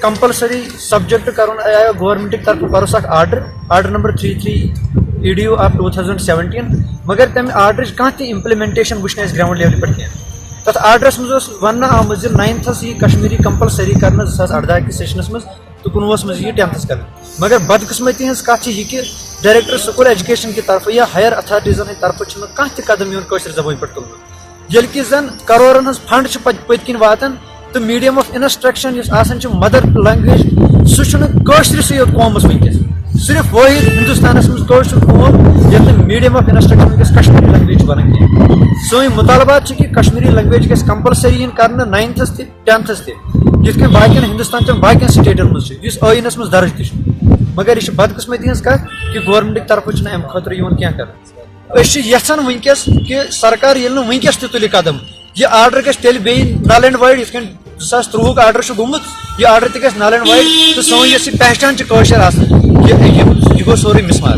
Compulsory subject कर government तरफ परस order number 33 EDU of 2017 मगर तम आर्डर कह इम्प्लीमेंटेशन वुन ग्राउंड लेवल पे कह तथ आर्डरस मज वन आमुत 9th यह कश्मीरी कंपलसरी कर 2018 कि सेशनस मज तो 19 मज यह 10th कर मगर बदकिस्मती हज कथ यह कि डायरेक्टर स्कूल एजुकेशन की तरफ या हायर अथॉरिटीजन तरफ कह कदम यून जबान पे तुलन ये कि जन करोड़न हज फंड पत्किन वातान तो medium of instruction mother language सह योत कौमस वनकस सिर्फ वाहिद हिंदुस्तान मज कौम ये मीडियम ऑफ इंस्ट्रक्शन वनकस कश्मीरी लैंग्वेज बन कह सोन मुतालबात कि कश्मीरी लैंग्वेज गस कंपलसरी कर 9th 10th ये बाकिन हिंदुस्तान चन बाकिन स्टेटन मज आइनस मज दर्ज तह मगर यह बदकिस्मती हज कथ कि गवर्नमेंट तरफ अम खुद क्या कर यहान वनकस कि सरकार ये वनकस तुल कदम यह आर्डर गल बे नल एंड वाइड ये 2023 आर्डर गुमुत यह आर्डर तक नल एंड वाइड तो सोन यह पहचान यह गो सोरे मिसमार।